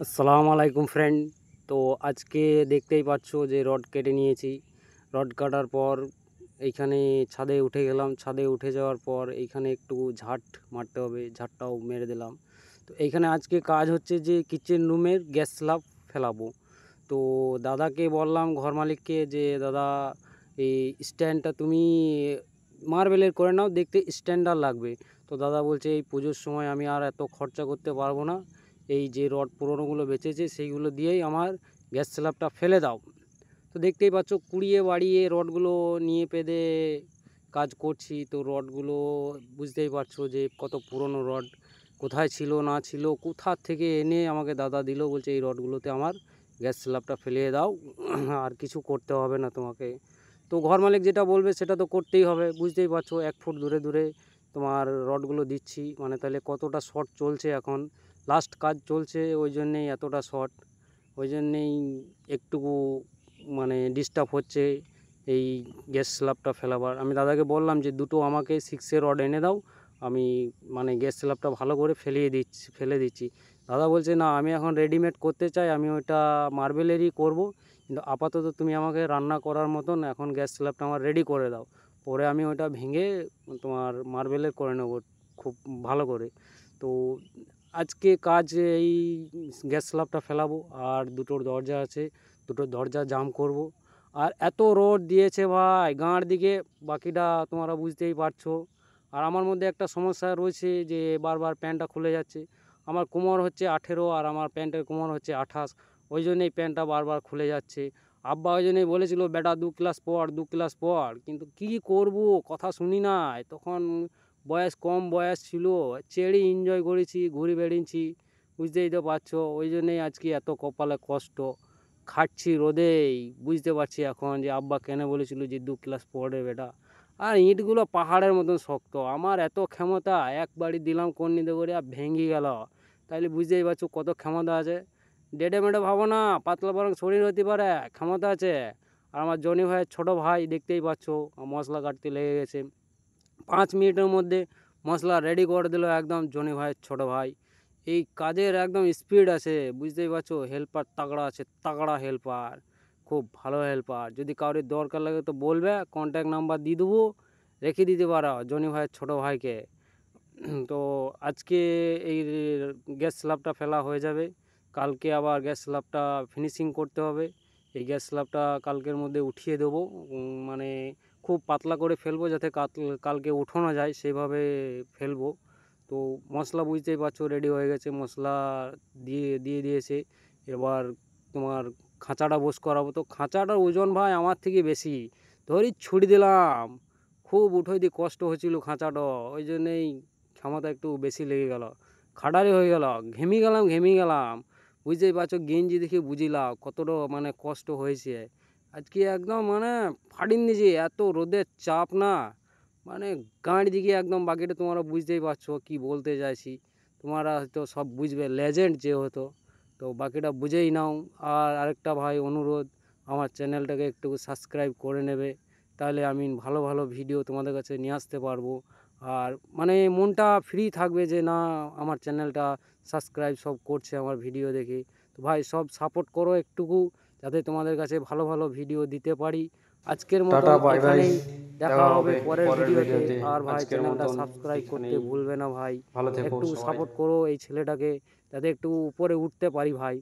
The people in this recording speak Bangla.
আসসালামু আলাইকুম ফ্রেন্ড। তো আজকে দেখতেই পাচ্ছ যে রড কেটে নিয়েছি। রড কাটার পর এইখানে ছাদে উঠে গেলাম। ছাদে উঠে যাওয়ার পর এইখানে একটু ঝাঁট মারতে হবে, ঝাঁটটাও মেরে দিলাম। তো এইখানে আজকে কাজ হচ্ছে যে কিচেন রুমের গ্যাস স্ল্যাব ফেলাবো। তো দাদাকে বললাম, ঘর মালিককে, যে দাদা এই স্ট্যান্ডটা তুমি মার্বেলের করে নাও, দেখতে স্ট্যান্ডার্ড লাগবে। তো দাদা বলছে এই পুজোর সময় আমি আর এত খরচা করতে পারবো না, এই যে রড পুরোনোগুলো বেঁচেছে সেইগুলো দিয়েই আমার গ্যাস স্ল্যাবটা ফেলে দাও। তো দেখতেই পাচ্ছ কুড়িয়ে বাড়িয়ে রডগুলো নিয়ে পেদে কাজ করছি। তো রডগুলো বুঝতেই পারছো যে কত পুরনো রড, কোথায় ছিল না ছিল, কোথা থেকে এনে আমাকে দাদা দিল, বলছে এই রডগুলোতে আমার গ্যাস স্ল্যাবটা ফেলিয়ে দাও, আর কিছু করতে হবে না তোমাকে। তো ঘর মালিক যেটা বলবে সেটা তো করতেই হবে, বুঝতেই পারছো 1 ফুট দূরে দূরে তোমার রডগুলো দিচ্ছি, মানে তাহলে কতটা শর্ট চলছে, এখন লাস্ট কাজ চলছে, ওই জন্যেই এতটা শর্ট, ওই জন্যেই একটুকু মানে ডিস্টার্ব হচ্ছে এই গ্যাস স্ল্যাবটা ফেলাবার। আমি দাদাকে বললাম যে দুটো আমাকে 6-এর রড এনে দাও, আমি মানে গ্যাস স্ল্যাবটা ভালো করে ফেলে দিচ্ছি। দাদা বলছে না, আমি এখন রেডিমেড করতে চাই, আমি ওইটা মার্বেলেরই করব, কিন্তু আপাতত তুমি আমাকে রান্না করার মতন এখন গ্যাস স্ল্যাবটা আমার রেডি করে দাও, পরে আমি ওইটা ভেঙে তোমার মার্বেলের করে নেব খুব ভালো করে। তো আজকে কাজ এই গ্যাস স্ল্যাবটা ফেলাবো, আর দুটোর দরজা আছে, দুটো দরজা জাম করব। আর এত রোদ দিয়েছে ভাই গাঁড় দিকে, বাকিটা তোমরা বুঝতেই পারছো। আর আমার মধ্যে একটা সমস্যা রয়েছে যে বারবার প্যান্টটা খুলে যাচ্ছে। আমার কোমর হচ্ছে 18 আর আমার প্যান্টের কোমর হচ্ছে 28, ওই জন্যেই প্যান্টটা বারবার খুলে যাচ্ছে। আব্বা ওই জন্যই বলেছিল বেটা 2 ক্লাস পড়, 2 ক্লাস পড়, কিন্তু কি করব, কথা শুনি নাই। তখন বয়স কম বয়স ছিল, চেড়ে এনজয় করেছি, ঘুরে বেড়িয়েছি, বুঝতেই তো পারছো। ওই জন্যেই আজকে এত কপালে কষ্ট, খাটছি রোদেই। বুঝতে পারছি এখন যে আব্বা কেন বলেছিল যে 2 ক্লাস পড়ে বেটা। আর ইঁটগুলো পাহাড়ের মতন শক্ত, আমার এত ক্ষমতা, একবারই দিলাম কর্নিতে করে আর ভেঙে গেল। তাইলে বুঝতেই পারছো কত ক্ষমতা আছে। ডেডে মেডে ভাবো না, পাতলা বরং শরীর হতে পারে, ক্ষমতা আছে। আর আমার জনি ভাইয়ের ছোটো ভাই দেখতেই পাচ্ছ মশলা কাটতে লেগে গেছে, 5 মিনিটের মধ্যে মশলা রেডি করে দিল একদম জনি ভাইয়ের ছোটো ভাই। এই কাজের একদম স্পিড আছে, বুঝতেই পারছো। হেল্পার তাগড়া আছে, তাগড়া হেল্পার, খুব ভালো হেল্পার। যদি কারোর দরকার লাগে তো বলবে, কন্ট্যাক্ট নাম্বার দিয়ে দেবো, রেখে দিতে পারো জনি ভাইয়ের ছোটো ভাইকে। তো আজকে এই গ্যাস স্ল্যাবটা ফেলা হয়ে যাবে, কালকে আবার গ্যাস স্ল্যাবটা ফিনিশিং করতে হবে। এই গ্যাস স্ল্যাবটা কালকের মধ্যে উঠিয়ে দেবো, মানে খুব পাতলা করে ফেলবো যাতে কালকে উঠানো যায় সেইভাবে ফেলবো। তো মশলা বুঝতেই পারছো রেডি হয়ে গেছে, মশলা দিয়ে দিয়েছে। এবার তোমার খাঁচাটা বস করাবো। তো খাঁচাটার ওজন ভাই আমার থেকে বেশি, ধরি ছুটি দিলাম, খুব উঠোই দিয়ে কষ্ট হচ্ছিল খাঁচাটা, ওই জন্যেই ক্ষমতা একটু বেশি লেগে গেল, খাটারি হয়ে গেল, ঘেমে গেলাম। বুঝতেই পারছো গেঞ্জি দেখে বুঝিলাম কতটা মানে কষ্ট হয়েছে। আজকে একদম মানে ফাটিয়ে দিয়েছে, এত রোদের চাপ না, মানে গাঁড় দিকে একদম। বাকিটা তোমরা বুঝতেই পারছো কি বলতে চাইছি, তোমরা হয়তো সব বুঝবে, লেজেন্ড যে হতো। তো বাকিটা বুঝেই নাও। আর আরেকটা ভাই অনুরোধ, আমার চ্যানেলটাকে একটু সাবস্ক্রাইব করে নেবে, তাহলে আমি ভালো ভালো ভিডিও তোমাদের কাছে নিয়ে আসতে পারবো। আর মানে মনটা ফ্রি থাকবে যে না, আমার চ্যানেলটা সাবস্ক্রাইব সব করছে আমার ভিডিও দেখে। তো ভাই সব সাপোর্ট করো একটুকু, যাতে তোমাদের কাছে ভালো ভালো ভিডিও দিতে পারি। আজকের মতন টাটা বাই বাই, এখানেই দেখা দেখা হবে হবে পরের পরের ভিডিওতে। ভিডিওতে। আর ভাই আজকের চ্যানেলটা মতন সাবস্ক্রাইব করতে এখানেই, ভুলবে না ভাই, ভালো থেকো একটু সবাই। সাপোর্ট করো এই ছেলেটাকে, যাতে একটু উপরে উঠতে পারি ভাই।